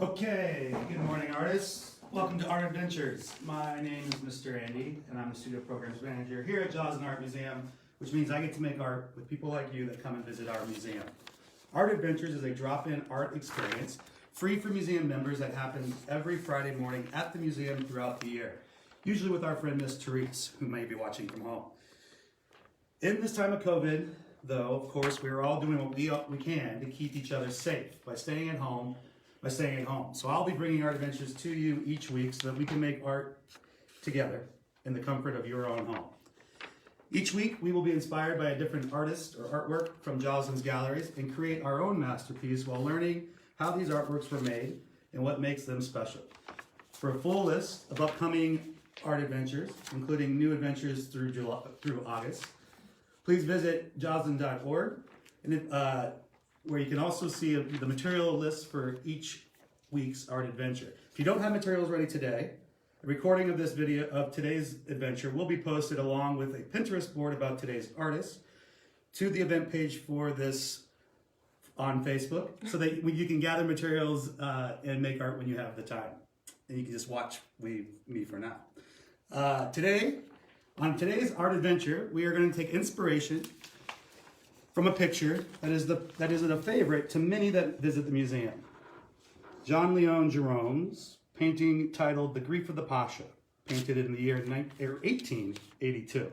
Okay, good morning artists. Welcome to Art Adventures. My name is Mr. Andy and I'm the Studio Programs Manager here at Joslyn Art Museum, which means I get to make art with people like you that come and visit our museum. Art Adventures is a drop-in art experience free for museum members that happens every Friday morning at the museum throughout the year, usually with our friend Miss Therese, who may be watching from home. In this time of COVID, though, of course, we are all doing what we can to keep each other safe by staying at home. So I'll be bringing Art Adventures to you each week so that we can make art together in the comfort of your own home. Each week, we will be inspired by a different artist or artwork from Joslyn's galleries and create our own masterpiece while learning how these artworks were made and what makes them special. For a full list of upcoming Art Adventures, including new adventures through August, please visit joslyn.org, and where you can also see the material list for each week's art adventure. If you don't have materials ready today, a recording of this video of today's adventure will be posted along with a Pinterest board about today's artists to the event page for this on Facebook, so that you can gather materials and make art when you have the time. And you can just watch me for now. On today's art adventure, we are going to take inspiration from a picture that is a favorite to many that visit the museum. Jean-Leon Gerome's painting titled The Grief of the Pasha, painted in the year 1882.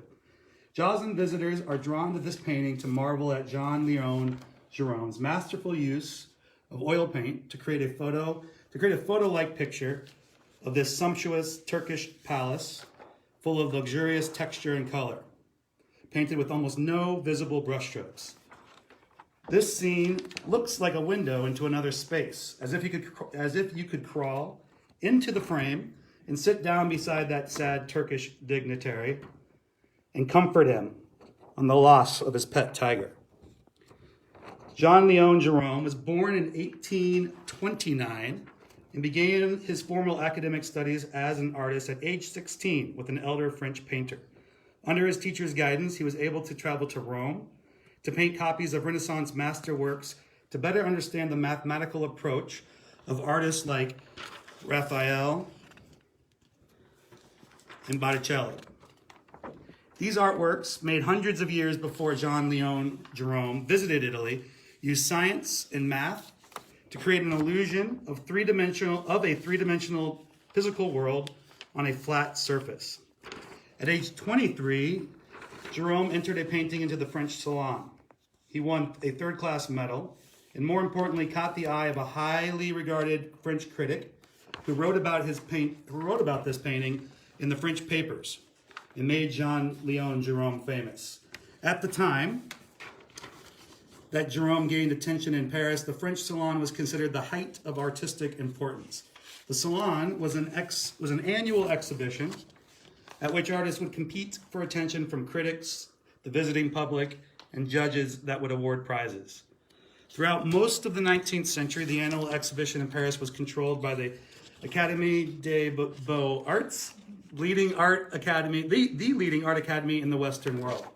Joslyn visitors are drawn to this painting to marvel at Jean-Leon Gerome's masterful use of oil paint to create a photo-like picture of this sumptuous Turkish palace full of luxurious texture and color, painted with almost no visible brushstrokes. This scene looks like a window into another space, as if you could crawl into the frame and sit down beside that sad Turkish dignitary and comfort him on the loss of his pet tiger. Jean-Leon Gerome was born in 1829 and began his formal academic studies as an artist at age 16 with an elder French painter. Under his teacher's guidance, he was able to travel to Rome to paint copies of Renaissance masterworks to better understand the mathematical approach of artists like Raphael and Botticelli. These artworks, made hundreds of years before Jean-Leon Gerome visited Italy, used science and math to create an illusion of a three-dimensional physical world on a flat surface. At age 23, Jerome entered a painting into the French Salon. He won a third-class medal, and more importantly, caught the eye of a highly regarded French critic who wrote about this painting in the French papers and made Jean-Leon Gerome famous. At the time that Jerome gained attention in Paris, the French Salon was considered the height of artistic importance. The Salon was an annual exhibition at which artists would compete for attention from critics, the visiting public, and judges that would award prizes. Throughout most of the 19th century, the annual exhibition in Paris was controlled by the Académie des Beaux-Arts, the leading art academy in the Western world.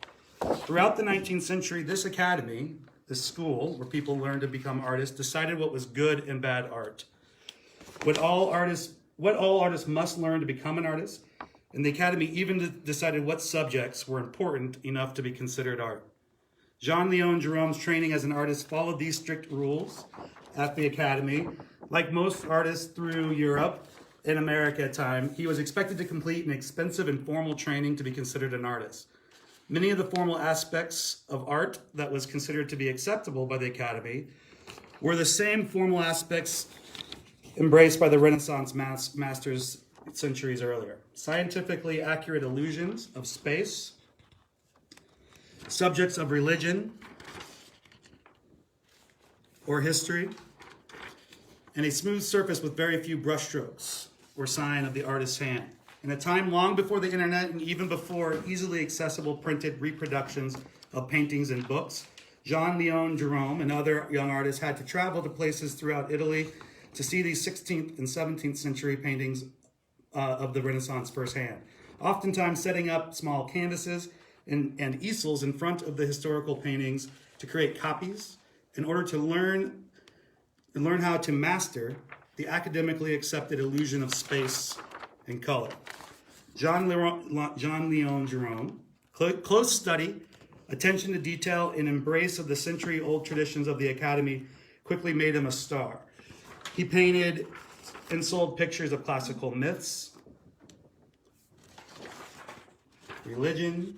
Throughout the 19th century, this academy, this school where people learned to become artists, decided what was good and bad art, what all artists must learn to become an artist, and the Academy even decided what subjects were important enough to be considered art. Jean-Leon Gerome's training as an artist followed these strict rules at the Academy. Like most artists through Europe and America at the time, he was expected to complete an expensive and formal training to be considered an artist. Many of the formal aspects of art that was considered to be acceptable by the Academy were the same formal aspects embraced by the Renaissance masters centuries earlier. Scientifically accurate illusions of space, subjects of religion or history, and a smooth surface with very few brushstrokes were sign of the artist's hand. In a time long before the internet and even before easily accessible printed reproductions of paintings and books, Jean-Leon Gerome and other young artists had to travel to places throughout Italy to see these 16th and 17th century paintings of the Renaissance firsthand, oftentimes setting up small canvases and easels in front of the historical paintings to create copies in order to learn how to master the academically accepted illusion of space and color. Jean-Leon Gerome, close study, attention to detail, and embrace of the century-old traditions of the Academy quickly made him a star. He painted and sold pictures of classical myths, religion,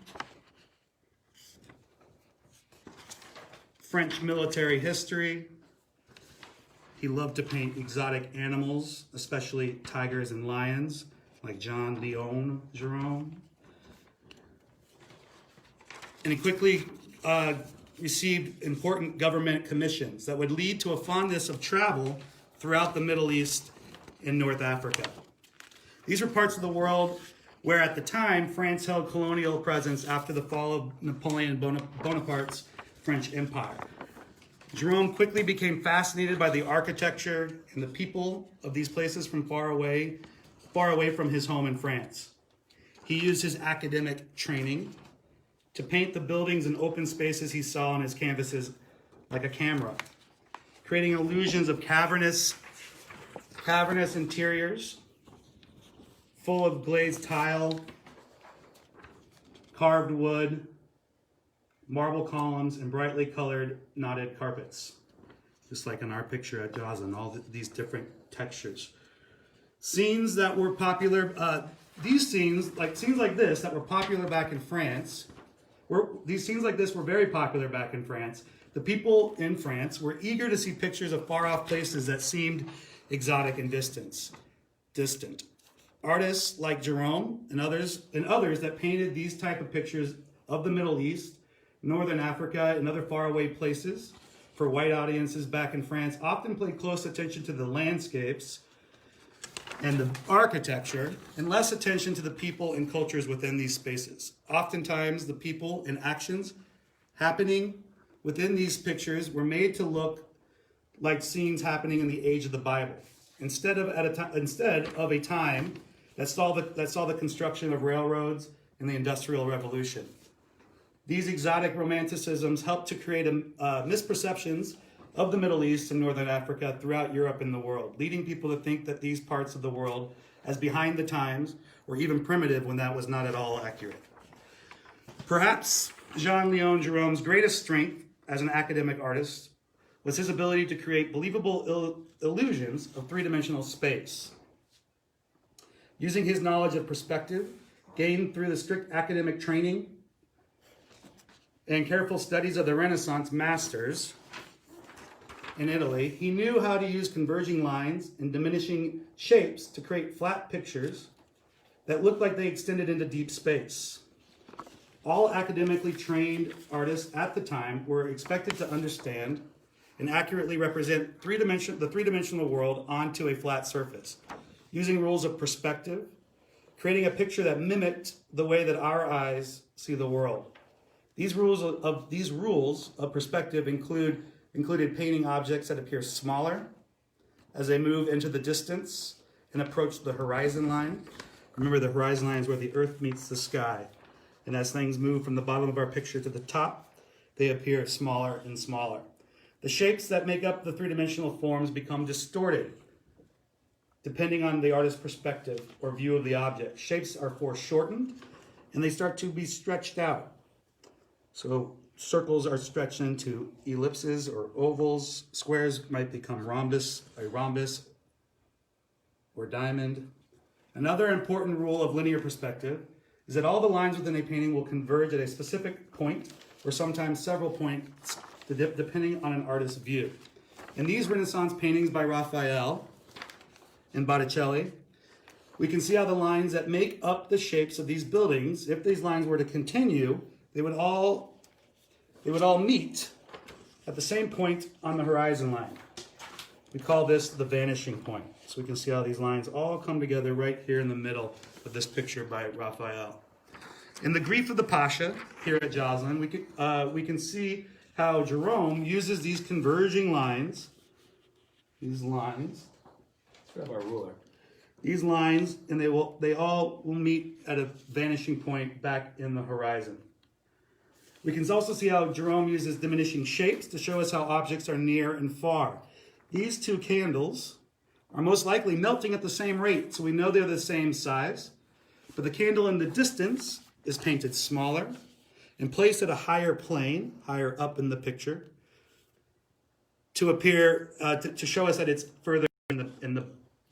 French military history. He loved to paint exotic animals, especially tigers and lions, like Jean-Leon Gerome. And he quickly received important government commissions that would lead to a fondness of travel throughout the Middle East and North Africa. These were parts of the world where at the time France held colonial presence after the fall of Napoleon Bonaparte's French Empire. Jerome quickly became fascinated by the architecture and the people of these places from far away from his home in France. He used his academic training to paint the buildings and open spaces he saw on his canvases like a camera, creating illusions of cavernous interiors full of glazed tile, carved wood, marble columns, and brightly colored knotted carpets. Just like in our picture at Joslyn, all these different textures. Scenes that were popular, these scenes like this that were popular back in France, these scenes like this were very popular back in France. The people in France were eager to see pictures of far-off places that seemed exotic and distant. Artists like Jerome and others that painted these type of pictures of the Middle East, Northern Africa, and other faraway places for white audiences back in France often paid close attention to the landscapes and the architecture and less attention to the people and cultures within these spaces. Oftentimes, the people and actions happening within these pictures were made to look like scenes happening in the age of the Bible, instead of a time that saw the construction of railroads and the Industrial Revolution. These exotic romanticisms helped to create misperceptions of the Middle East and Northern Africa throughout Europe and the world, leading people to think that these parts of the world as behind the times or even primitive when that was not at all accurate. Perhaps Jean-Leon Gerome's greatest strength as an academic artist was his ability to create believable illusions of three-dimensional space. Using his knowledge of perspective, gained through the strict academic training and careful studies of the Renaissance masters in Italy, he knew how to use converging lines and diminishing shapes to create flat pictures that looked like they extended into deep space. All academically trained artists at the time were expected to understand and accurately represent the three-dimensional world onto a flat surface, using rules of perspective, creating a picture that mimicked the way that our eyes see the world. These rules of perspective included painting objects that appear smaller as they move into the distance and approach the horizon line. Remember, the horizon line is where the earth meets the sky. And as things move from the bottom of our picture to the top, they appear smaller and smaller. The shapes that make up the three-dimensional forms become distorted depending on the artist's perspective or view of the object. Shapes are foreshortened and they start to be stretched out. So circles are stretched into ellipses or ovals. Squares might become a rhombus or diamond. Another important rule of linear perspective is that all the lines within a painting will converge at a specific point or sometimes several points depending on an artist's view. In these Renaissance paintings by Raphael and Botticelli, we can see how the lines that make up the shapes of these buildings, if these lines were to continue, they would all meet at the same point on the horizon line. We call this the vanishing point. So we can see how these lines all come together right here in the middle of this picture by Raphael. In the Grief of the Pasha, here at Joslyn, we can see how Jerome uses these converging lines, let's grab our ruler. These lines, and they all will meet at a vanishing point back in the horizon. We can also see how Jerome uses diminishing shapes to show us how objects are near and far. These two candles are most likely melting at the same rate, so we know they're the same size. But the candle in the distance is painted smaller and placed at a higher plane, higher up in the picture, to appear to show us that it's further in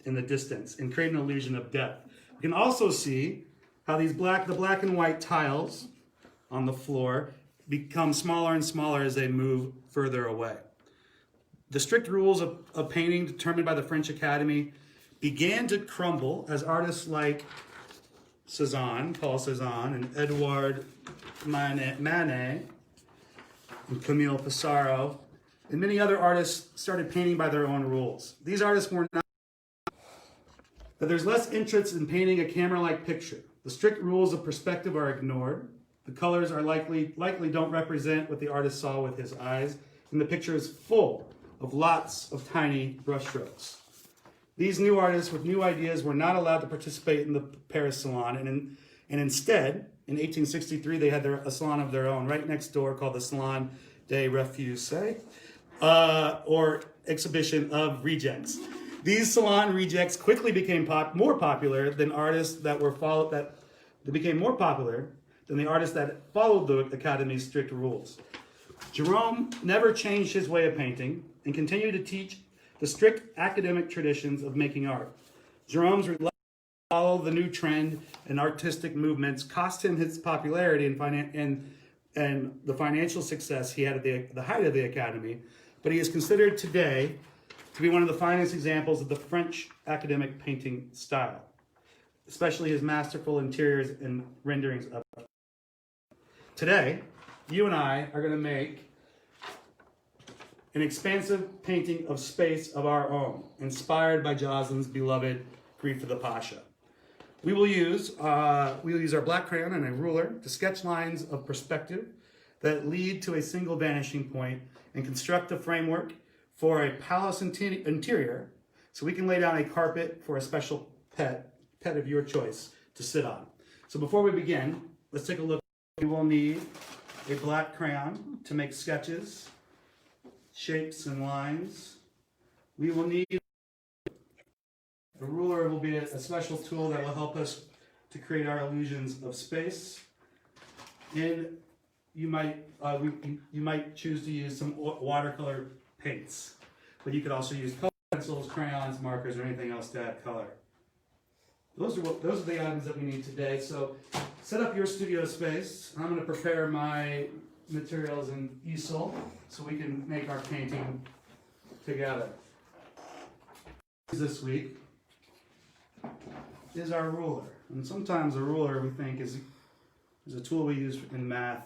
the distance and create an illusion of depth. We can also see how the black and white tiles on the floor become smaller and smaller as they move further away. The strict rules of painting determined by the French Academy began to crumble as artists like Paul Cézanne, and Edouard Manet, and Camille Pissarro, and many other artists started painting by their own rules. These artists were not, but there's less interest in painting a camera-like picture. The strict rules of perspective are ignored. The colors are likely don't represent what the artist saw with his eyes, and the picture is full of lots of tiny brushstrokes. These new artists with new ideas were not allowed to participate in the Paris Salon, and instead, in 1863, they had a salon of their own right next door called the Salon des Refusés, or Exhibition of Rejects. These salon rejects quickly became more popular than artists that became more popular than the artists that followed the Academy's strict rules. Jerome never changed his way of painting and continued to teach the strict academic traditions of making art. Jerome's reluctance to follow the new trend and artistic movements cost him his popularity and the financial success he had at the height of the Academy, but he is considered today to be one of the finest examples of the French academic painting style, especially his masterful interiors and renderings of it. Today, you and I are going to make an expansive painting of space of our own, inspired by Joslyn's beloved Grief of the Pasha. We will use our black crayon and a ruler to sketch lines of perspective that lead to a single vanishing point and construct a framework for a palace interior, so we can lay down a carpet for a special pet of your choice to sit on. So before we begin, let's take a look. We will need a black crayon to make sketches, shapes, and lines. We will need a ruler. Will be a special tool that will help us to create our illusions of space. And you might choose to use some watercolor paints, but you could also use color pencils, crayons, markers, or anything else to add color. Those are the items that we need today. So set up your studio space. I'm going to prepare my materials in easel so we can make our painting together. This week is our ruler, and sometimes a ruler we think is a tool we use in math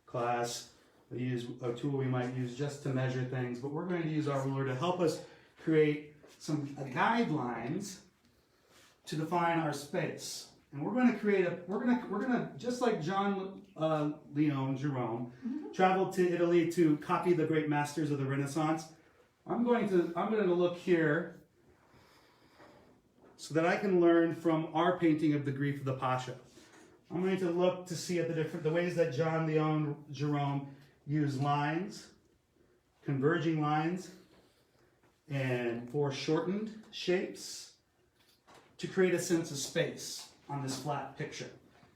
class. We use a tool we might use just to measure things, but we're going to use our ruler to help us create some guidelines to define our space. And we're going to create we're going to just like Jean-Leon Gerome traveled to Italy to copy the great masters of the Renaissance. I'm going to look here so that I can learn from our painting of the Grief of the Pasha. I'm going to look to see at the ways that Jean-Leon Gerome used lines, converging lines, and foreshortened shapes to create a sense of space on this flat picture.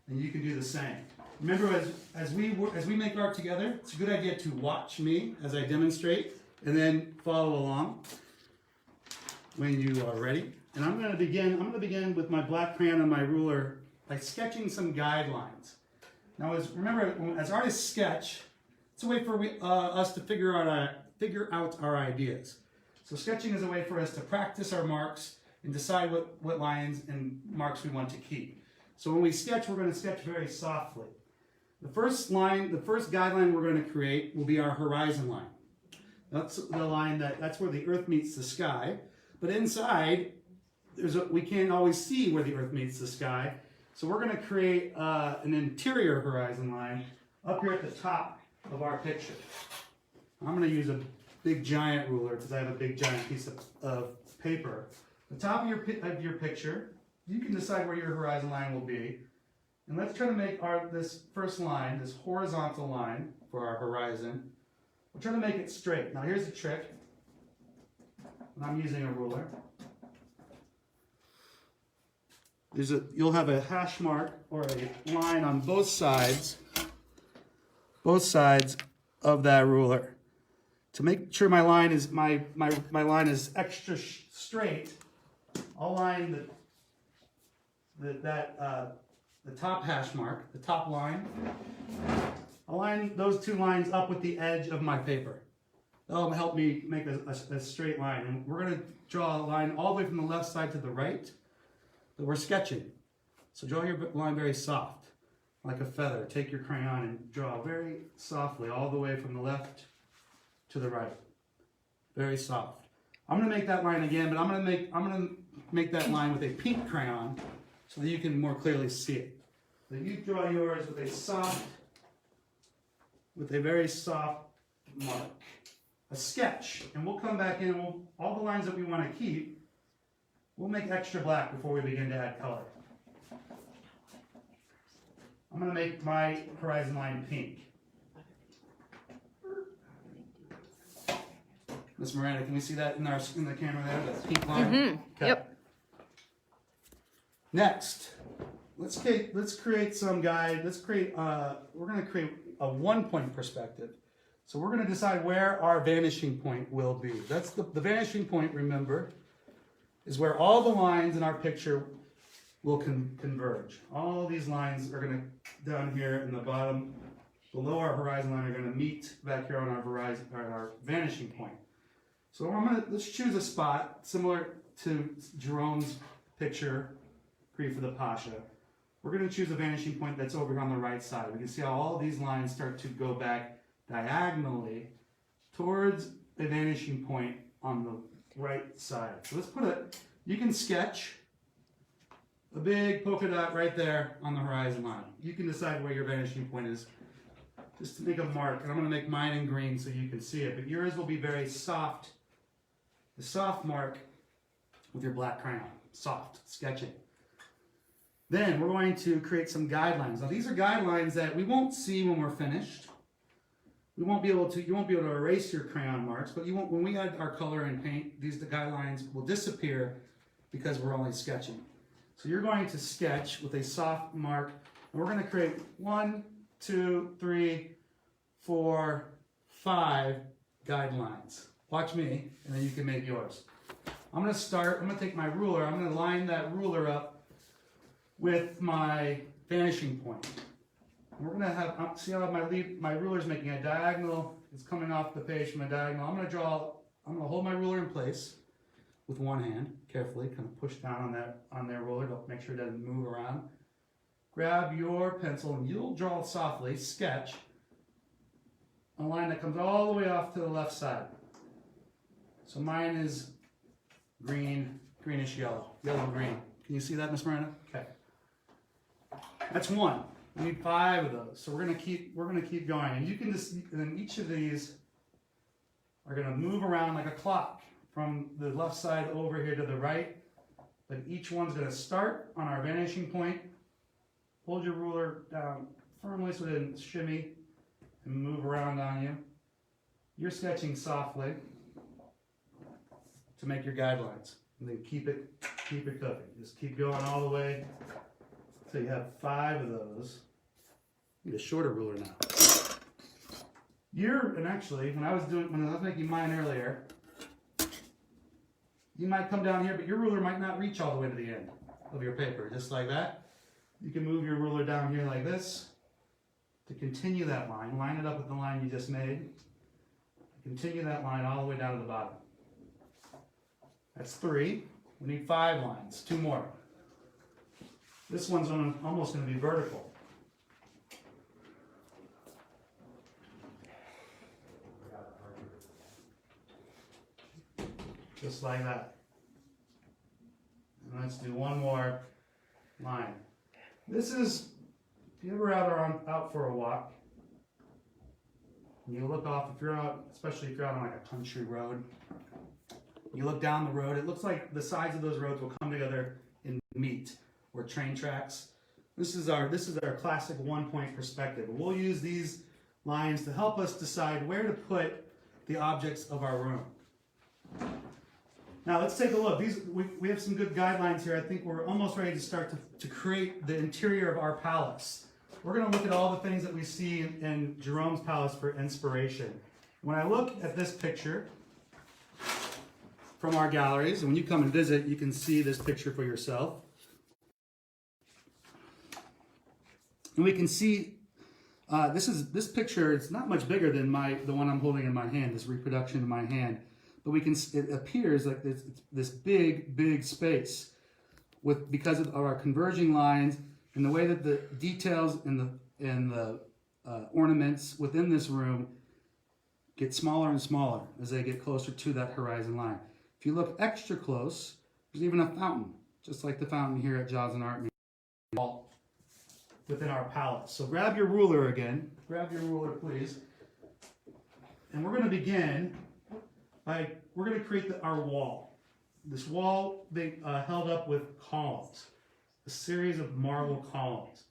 And you can do the same. Remember, as we make art together, it's a good idea to watch me as I demonstrate and then follow along when you are ready. And I'm going to begin with my black crayon and my ruler by sketching some guidelines. Now, as artists sketch, it's a way for us to figure out our ideas. So sketching is a way for us to practice our marks and decide what lines and marks we want to keep. So when we sketch, we're going to sketch very softly. The first guideline we're going to create will be our horizon line. That's the line that's where the earth meets the sky. But inside, we can't always see where the earth meets the sky. So we're going to create an interior horizon line up here at the top of our picture. I'm going to use a big giant ruler because I have a big giant piece of paper. The top of your picture, you can decide where your horizon line will be. And let's try to make this first line, this horizontal line for our horizon. We'll try to make it straight. Now here's the trick. When I'm using a ruler, you'll have a hash mark or a line on both sides of that ruler. To make sure my line is my line is extra straight, I'll line the top hash mark, the top line. I'll line those two lines up with the edge of my paper. That'll help me make a straight line. And we're going to draw a line all the way from the left side to the right that we're sketching. So draw your line very soft, like a feather. Take your crayon and draw very softly all the way from the left to the right. Very soft. I'm going to make that line again, but I'm going to make that line with a pink crayon so that you can more clearly see it. So you draw yours with a very soft mark. A sketch, and we'll come back in and all the lines that we want to keep, we'll make extra black before we begin to add color. I'm going to make my horizon line pink. Miss Miranda, can we see that in the camera there, that pink line? Mm-hmm. Okay. Yep. Next, let's create some guide. We're going to create a one-point perspective. So we're going to decide where our vanishing point will be. That's the vanishing point, remember, is where all the lines in our picture will converge. All these lines are going to, down here in the bottom, below our horizon line, are going to meet back here on our vanishing point. So let's choose a spot similar to Jerome's picture for the Pasha. We're going to choose a vanishing point that's over here on the right side. We can see how all these lines start to go back diagonally towards a vanishing point on the right side. So let's you can sketch a big polka dot right there on the horizon line. You can decide where your vanishing point is, just to make a mark. And I'm going to make mine in green so you can see it, but yours will be very soft. The soft mark with your black crayon, soft sketching. Then we're going to create some guidelines. Now these are guidelines that we won't see when we're finished. You won't be able to erase your crayon marks, but when we add our color and paint, the guidelines will disappear because we're only sketching. So you're going to sketch with a soft mark, and we're going to create 1, 2, 3, 4, 5 guidelines. Watch me, and then you can make yours. I'm going to take my ruler, I'm going to line that ruler up with my vanishing point. We're going to have, see how my ruler is making a diagonal, it's coming off the page from a diagonal. I'm going to hold my ruler in place with one hand, carefully, kind of push down on their ruler to make sure it doesn't move around. Grab your pencil and you'll draw softly, sketch a line that comes all the way off to the left side. So mine is greenish yellow, yellow-green. Can you see that, Miss Miranda? Okay. That's one. We need 5 of those. So we're gonna keep going. And you can and then each of these are gonna move around like a clock from the left side over here to the right. But each one's gonna start on our vanishing point. Hold your ruler down firmly so it doesn't shimmy and move around on you. You're sketching softly to make your guidelines. And then keep it cooking. Just keep going all the way so you have 5 of those. Need a shorter ruler now. And actually, when I was making mine earlier, you might come down here, but your ruler might not reach all the way to the end of your paper, just like that. You can move your ruler down here like this to continue that line. Line it up with the line you just made. Continue that line all the way down to the bottom. That's 3. We need 5 lines, 2 more. This one's almost going to be vertical. Just like that. And let's do one more line. This is, if you ever out for a walk, and you look off, if you're out, especially if you're out on like a country road, you look down the road, it looks like the sides of those roads will come together and meet, or train tracks. This is our classic one-point perspective. We'll use these lines to help us decide where to put the objects of our room. Now let's take a look. We have some good guidelines here. I think we're almost ready to start to create the interior of our palace. We're going to look at all the things that we see in Jerome's palace for inspiration. When I look at this picture from our galleries, and when you come and visit, you can see this picture for yourself. And we can see this picture. It's not much bigger than the one I'm holding in my hand. This reproduction in my hand. But it appears like this big space because of our converging lines and the way that the details and the ornaments within this room get smaller and smaller as they get closer to that horizon line. If you look extra close, there's even a fountain, just like the fountain here at Joslyn Art Museum within our palace. So grab your ruler again. Grab your ruler, please. And we're going to begin. We're going to create our wall. This wall being held up with columns, a series of marble columns.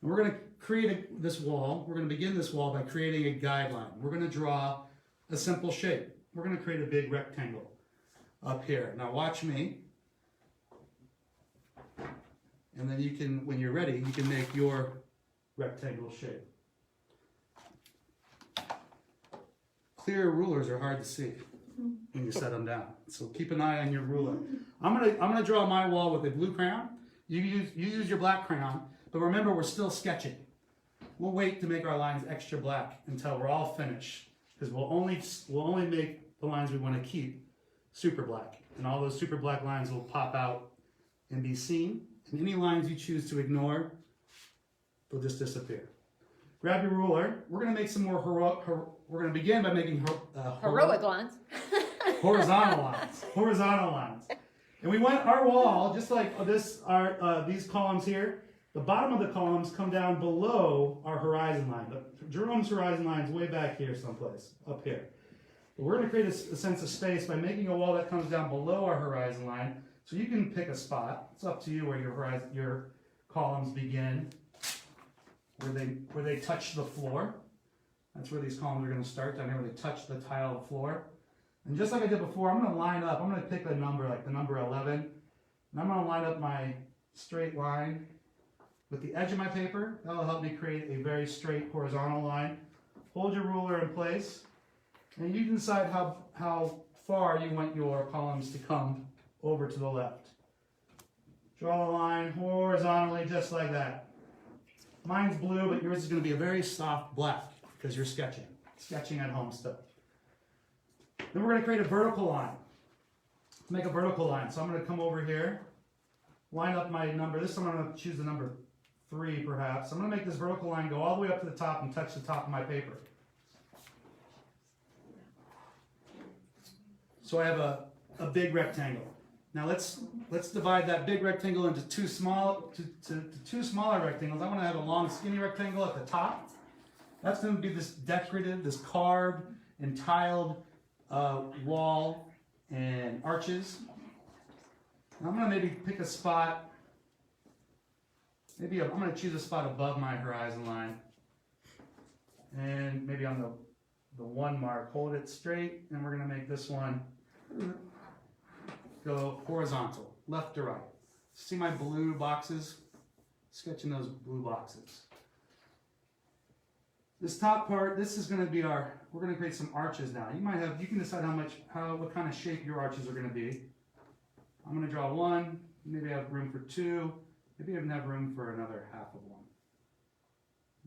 And we're going to create this wall. We're going to begin this wall by creating a guideline. We're going to draw a simple shape. We're going to create a big rectangle up here. Now watch me. And then you can, when you're ready, you can make your rectangle shape. Clear rulers are hard to see when you set them down. So keep an eye on your ruler. I'm gonna draw my wall with a blue crayon. You use your black crayon, but remember we're still sketching. We'll wait to make our lines extra black until we're all finished, because we'll only make the lines we want to keep super black, and all those super black lines will pop out and be seen. And any lines you choose to ignore, they'll just disappear. Grab your ruler. We're going to make some more we're going to begin by making heroic lines. Horizontal lines. Horizontal lines. And we want our wall, just like these columns here, the bottom of the columns come down below our horizon line. But Jerome's horizon line is way back here someplace, up here. But we're going to create a sense of space by making a wall that comes down below our horizon line. So you can pick a spot. It's up to you where your columns begin, where they touch the floor. That's where these columns are going to start, down here where they touch the tile floor. And just like I did before, I'm going to line up. I'm going to pick a number, like the number 11. And I'm going to line up my straight line with the edge of my paper. That'll help me create a very straight horizontal line. Hold your ruler in place, and you can decide how far you want your columns to come over to the left. Draw a line horizontally just like that. Mine's blue, but yours is going to be a very soft black because you're sketching at home still. Then we're going to create a vertical line. Make a vertical line. So I'm going to come over here, line up my number. This time I'm going to choose the number 3 perhaps. I'm going to make this vertical line go all the way up to the top and touch the top of my paper. So I have a big rectangle. Now let's divide that big rectangle into two smaller rectangles. I want to have a long skinny rectangle at the top. That's going to be this decorative, this carved and tiled wall and arches. And I'm going to maybe pick a spot. I'm going to choose a spot above my horizon line, and maybe on the 1 mark, hold it straight, and we're going to make this one go horizontal, left to right. See my blue boxes? Sketching those blue boxes. This top part, this is going to be we're going to create some arches now. You can decide what kind of shape your arches are going to be. I'm going to draw 1, maybe I have room for 2, maybe I even have room for another half of 1.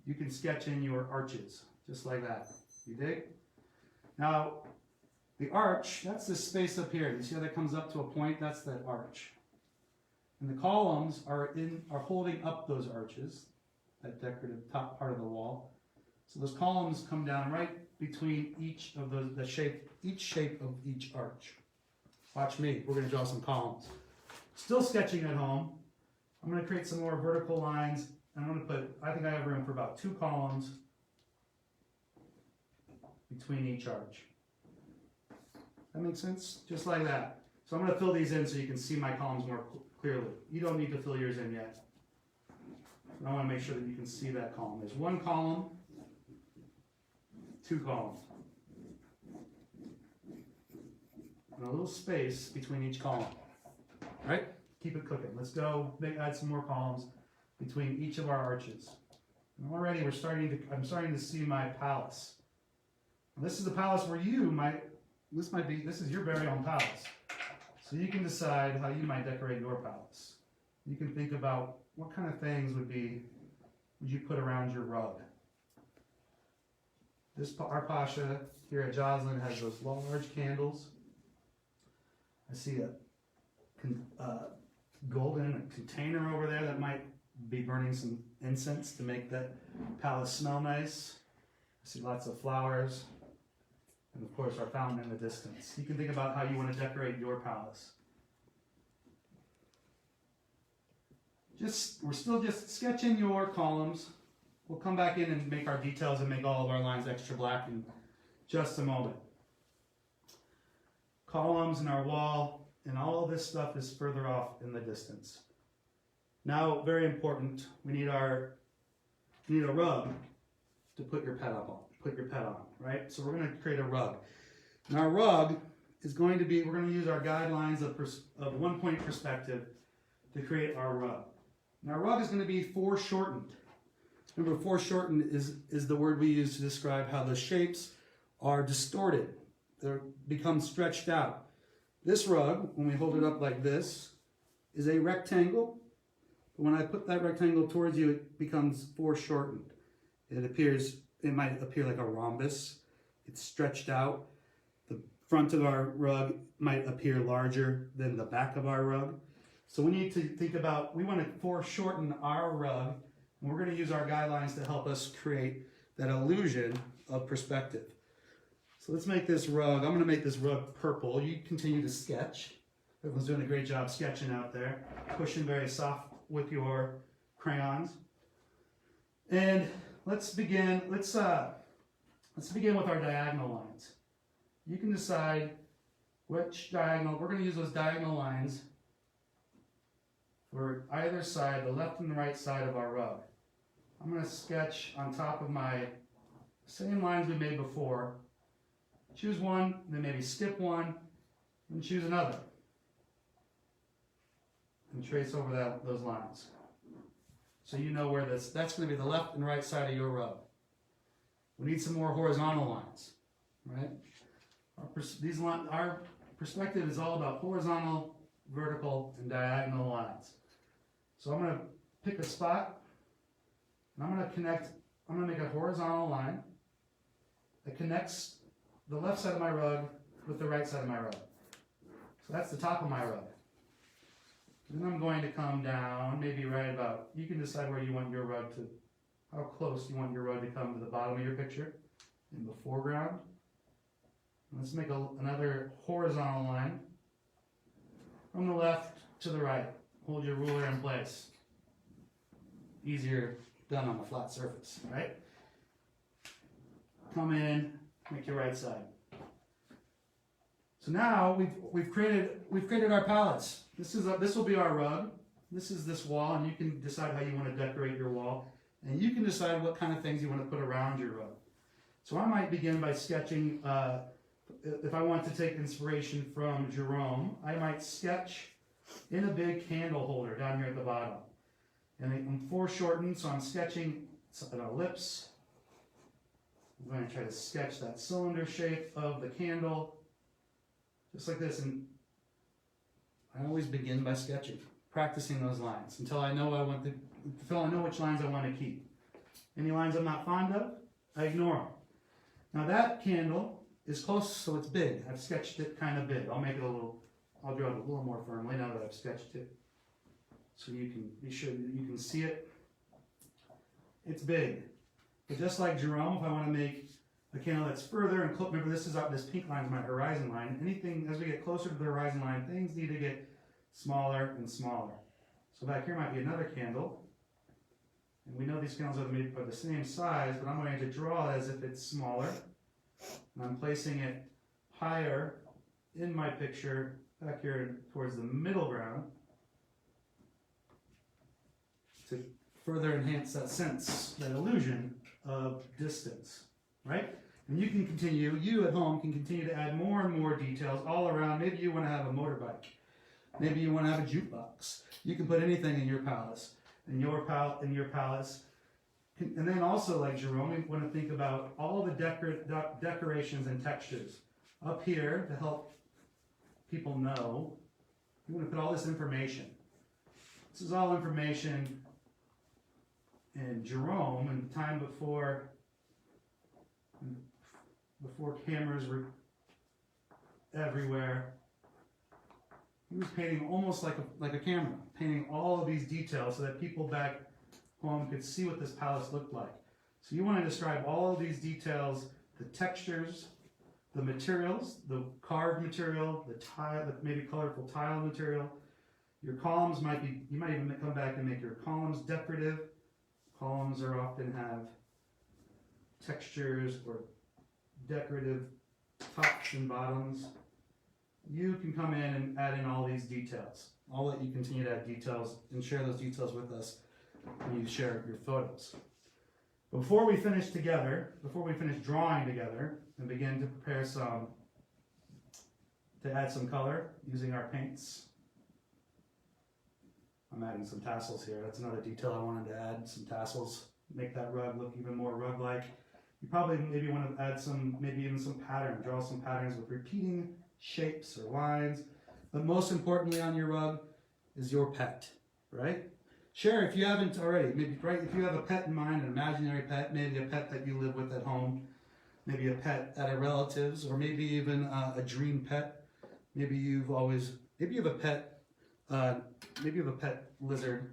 You can sketch in your arches, just like that. You dig? Now, the arch, that's this space up here. You see how that comes up to a point? That's that arch. And the columns are holding up those arches, that decorative top part of the wall. So those columns come down right between each of each shape of each arch. Watch me. We're going to draw some columns. Still sketching at home. I'm going to create some more vertical lines. And I'm going to I think I have room for about 2 columns between each arch. That makes sense? Just like that. So I'm going to fill these in so you can see my columns more clearly. You don't need to fill yours in yet. I want to make sure that you can see that column. There's 1 column, 2 columns. And a little space between each column. All right, keep it cooking. Let's go add some more columns between each of our arches. And already I'm starting to see my palace. And this is the palace where this is your very own palace. So you can decide how you might decorate your palace. You can think about what kind of things would you put around your rug. Our Pasha here at Joslyn has those large candles. I see a golden container over there that might be burning some incense to make that palace smell nice. I see lots of flowers. And of course our fountain in the distance. You can think about how you want to decorate your palace. We're still just sketching your columns. We'll come back in and make our details and make all of our lines extra black in just a moment. Columns in our wall, and all of this stuff is further off in the distance. Now, very important, we need a rug to put your pet on, right? So we're going to create a rug. And our rug is going to be, we're going to use our guidelines of 1 point perspective to create our rug. And our rug is going to be foreshortened. Remember, foreshortened is the word we use to describe how the shapes are distorted. They become stretched out. This rug, when we hold it up like this, is a rectangle. But when I put that rectangle towards you, it becomes foreshortened. It might appear like a rhombus. It's stretched out. The front of our rug might appear larger than the back of our rug. So we need to think about, we want to foreshorten our rug, and we're going to use our guidelines to help us create that illusion of perspective. So let's make this rug, I'm going to make this rug purple. You continue to sketch. Everyone's doing a great job sketching out there, pushing very soft with your crayons. And let's begin with our diagonal lines. You can decide which diagonal, we're going to use those diagonal lines for either side, the left and the right side of our rug. I'm going to sketch on top of my same lines we made before. Choose one, then maybe skip one, and choose another. And trace over those lines. So you know where that's going to be the left and right side of your rug. We need some more horizontal lines, right? Our perspective is all about horizontal, vertical, and diagonal lines. So I'm going to pick a spot, and I'm going to make a horizontal line that connects the left side of my rug with the right side of my rug. So that's the top of my rug. Then I'm going to come down, maybe right about, you can decide where you want your rug to, how close you want your rug to come to the bottom of your picture, in the foreground. Let's make another horizontal line from the left to the right. Hold your ruler in place. Easier done on a flat surface, right? Come in, make your right side. So now we've created our palettes. This will be our rug. This is this wall, and you can decide how you want to decorate your wall, and you can decide what kind of things you want to put around your rug. So I might begin by sketching. If I want to take inspiration from Jerome, I might sketch in a big candle holder down here at the bottom. And I'm foreshortened, so I'm sketching an ellipse. I'm going to try to sketch that cylinder shape of the candle, just like this. And I always begin by sketching, practicing those lines until I know which lines I want to keep. Any lines I'm not fond of, I ignore them. Now that candle is close, so it's big. I've sketched it kind of big. I'll draw it a little more firmly now that I've sketched it. So you can be sure that you can see it. It's big. But just like Jerome, if I want to make a candle that's further and remember this pink line is my horizon line. Anything, as we get closer to the horizon line, things need to get smaller and smaller. So back here might be another candle. And we know these candles are the same size, but I'm going to draw it as if it's smaller. And I'm placing it higher in my picture, back here towards the middle ground, to further enhance that sense, that illusion of distance, right? And you can continue, you at home can continue to add more and more details all around. Maybe you want to have a motorbike. Maybe you want to have a jukebox. You can put anything in your palace. In your palace. And then also, like Jerome, we want to think about all the decorations and textures. Up here, to help people know, we want to put all this information. This is all information in Jerome, in the time before cameras were everywhere. He was painting almost like a camera, painting all of these details so that people back home could see what this palace looked like. So you want to describe all of these details, the textures, the materials, the carved material, the tile, the maybe colorful tile material. Your columns might be, you might even come back and make your columns decorative. Columns are often have textures or decorative tops and bottoms. You can come in and add in all these details. I'll let you continue to add details and share those details with us when you share your photos. Before we finish drawing together and begin to prepare to add some color using our paints. I'm adding some tassels here. That's another detail I wanted to add, some tassels. Make that rug look even more rug-like. You probably maybe want to add maybe even some pattern. Draw some patterns with repeating shapes or lines. But most importantly on your rug is your pet, right? Share if you haven't already. Maybe if you have a pet in mind, an imaginary pet, maybe a pet that you live with at home, maybe a pet at a relative's, or maybe even a dream pet. Maybe you have a pet. Maybe you have a pet lizard.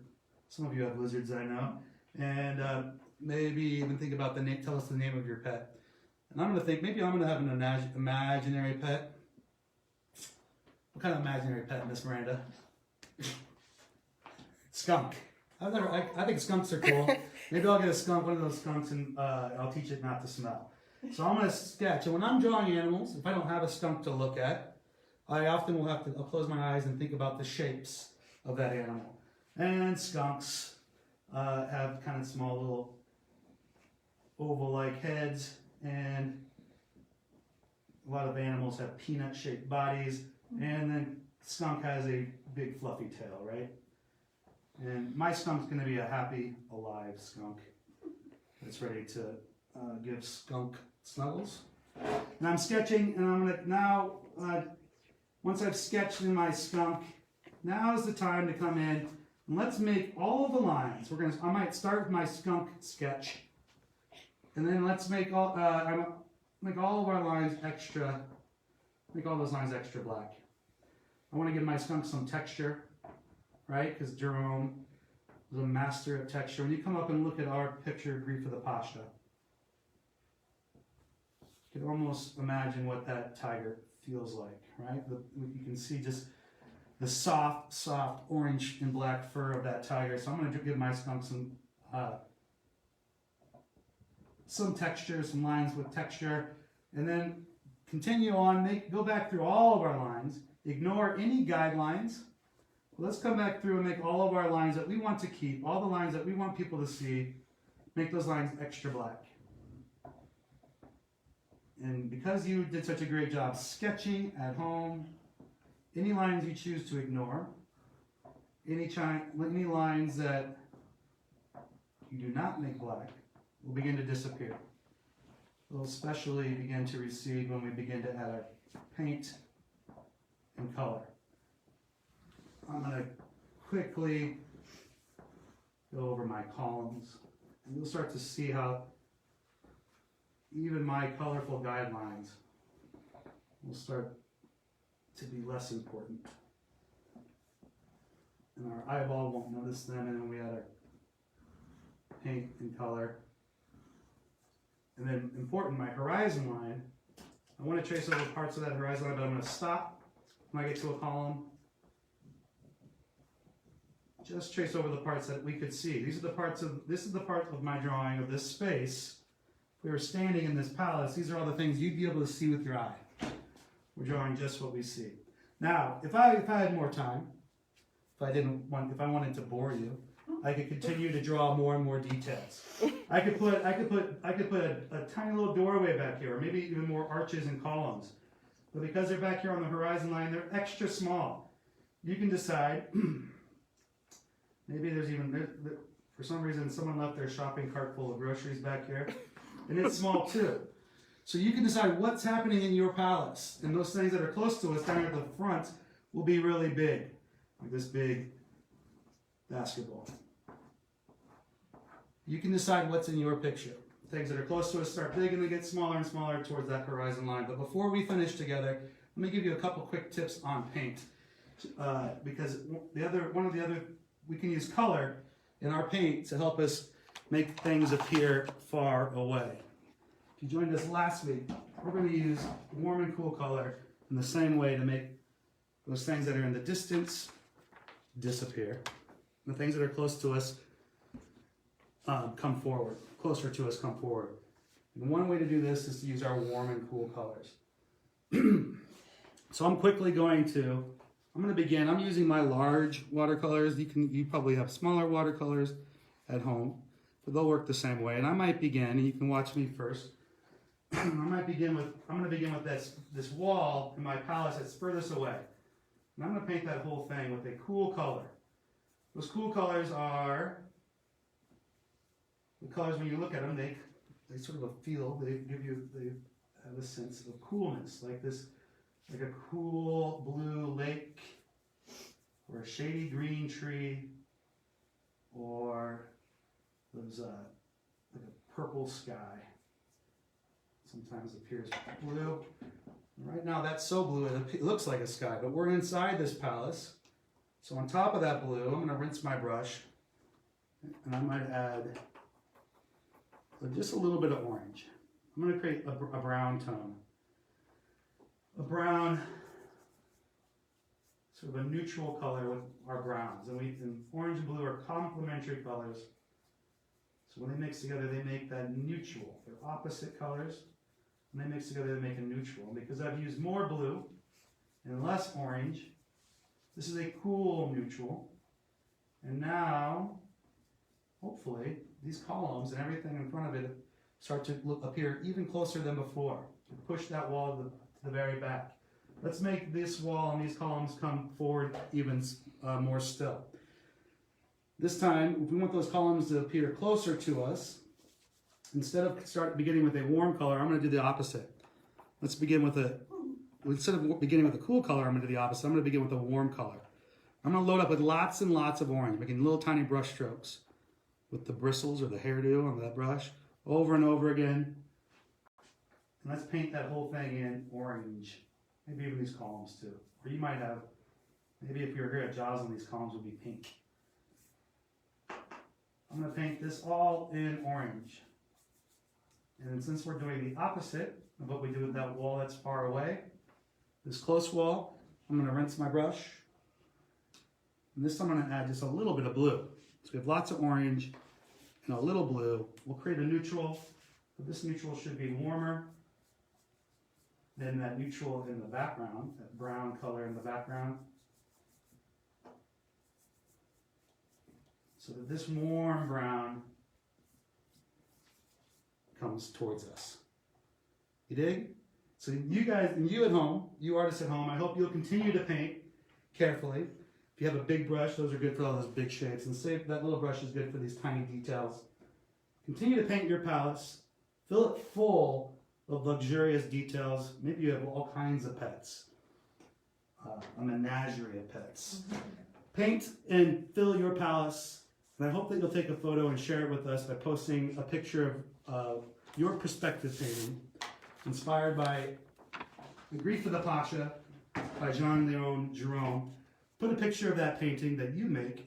Some of you have lizards, I know. And maybe even think about the name. Tell us the name of your pet. And I'm going to think maybe I'm going to have an imaginary pet. What kind of imaginary pet, Miss Miranda? Skunk. I think skunks are cool. Maybe I'll get a skunk, one of those skunks, and I'll teach it not to smell. So I'm going to sketch. And when I'm drawing animals, if I don't have a skunk to look at, I often will I'll close my eyes and think about the shapes of that animal. And skunks have kind of small little oval-like heads, and a lot of animals have peanut-shaped bodies, and then skunk has a big fluffy tail, right? And my skunk's going to be a happy, alive skunk that's ready to give skunk snuggles. And I'm sketching, and I'm going to now, once I've sketched in my skunk, now is the time to come in and let's make all of the lines. I might start with my skunk sketch, and then let's make all of our lines extra. Make all those lines extra black. I want to give my skunk some texture, right? Because Jerome was a master of texture. When you come up and look at our picture, Grief of the Pasha, you can almost imagine what that tiger feels like, right? You can see just the soft orange and black fur of that tiger. So I'm going to give my skunk some texture, some lines with texture, and then continue on. Go back through all of our lines. Ignore any guidelines. Let's come back through and make all of our lines that we want to keep, all the lines that we want people to see, make those lines extra black. And because you did such a great job sketching at home, any lines you choose to ignore, any lines that you do not make black will begin to disappear. Will especially begin to recede when we begin to add our paint and color. I'm going to quickly go over my columns, and you'll start to see how even my colorful guidelines will start to be less important. And our eyeball won't notice them, and then we add our paint and color. And then important, my horizon line, I want to trace over parts of that horizon line, but I'm going to stop when I get to a column. Just trace over the parts that we could see. This is the part of my drawing of this space. If we were standing in this palace, these are all the things you'd be able to see with your eye. We're drawing just what we see. Now, if I had more time, if I wanted to bore you, I could continue to draw more and more details. I could put a tiny little doorway back here, or maybe even more arches and columns. But because they're back here on the horizon line, they're extra small. You can decide. Maybe there's even, for some reason, someone left their shopping cart full of groceries back here, and it's small too. So you can decide what's happening in your palace, and those things that are close to us down at the front will be really big, like this big basketball. You can decide what's in your picture. Things that are close to us start big and they get smaller and smaller towards that horizon line. But before we finish together, let me give you a couple quick tips on paint. Because we can use color in our paint to help us make things appear far away. If you joined us last week, we're going to use warm and cool color in the same way to make those things that are in the distance disappear. The things that are close to us come forward. Closer to us come forward. And one way to do this is to use our warm and cool colors. So I'm going to begin. I'm using my large watercolors. You probably have smaller watercolors at home, but they'll work the same way. And I might begin, and you can watch me first. I'm going to begin with this wall in my palace that's furthest away. And I'm going to paint that whole thing with a cool color. Those cool colors are the colors when you look at them, they sort of a feel, they have a sense of coolness, like a cool blue lake, or a shady green tree, or those like a purple sky. Sometimes appears blue. And right now that's so blue it looks like a sky, but we're inside this palace. So on top of that blue, I'm going to rinse my brush, and I might add just a little bit of orange. I'm going to create a brown tone. A brown, sort of a neutral color with our browns. And orange and blue are complementary colors. So when they mix together, they make that neutral. They're opposite colors. When they mix together, they make a neutral. And because I've used more blue and less orange, this is a cool neutral. And now, hopefully, these columns and everything in front of it start to appear even closer than before. Push that wall to the very back. Let's make this wall and these columns come forward even more still. This time, if we want those columns to appear closer to us, instead of beginning with a warm color, I'm going to do the opposite. Let's begin with instead of beginning with a cool color, I'm going to do the opposite. I'm going to begin with a warm color. I'm going to load up with lots and lots of orange, making little tiny brush strokes with the bristles or the hairdo on that brush over and over again. And let's paint that whole thing in orange. Maybe even these columns too. Or you might have, maybe if you're here at Joslyn, these columns would be pink. I'm going to paint this all in orange. And since we're doing the opposite of what we do with that wall that's far away, this close wall, I'm going to rinse my brush. And this time I'm going to add just a little bit of blue. So we have lots of orange and a little blue. We'll create a neutral, but this neutral should be warmer than that neutral in the background, that brown color in the background. So that this warm brown comes towards us. You dig? So you guys, and you at home, you artists at home, I hope you'll continue to paint carefully. If you have a big brush, those are good for all those big shapes. And say that little brush is good for these tiny details. Continue to paint your palettes. Fill it full of luxurious details. Maybe you have all kinds of pets. A menagerie of pets. Paint and fill your palace. And I hope that you'll take a photo and share it with us by posting a picture of your perspective painting inspired by The Grief of the Pasha by Jean-Leon Gerome. Put a picture of that painting that you make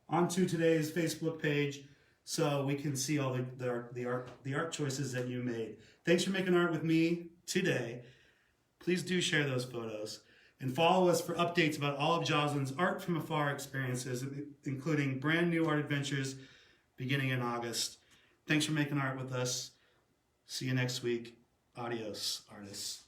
onto today's Facebook page so we can see all the art choices that you made. Thanks for making art with me today. Please do share those photos and follow us for updates about all of Joslyn's Art from Afar experiences, including brand new art adventures beginning in August. Thanks for making art with us. See you next week. Adios, artists.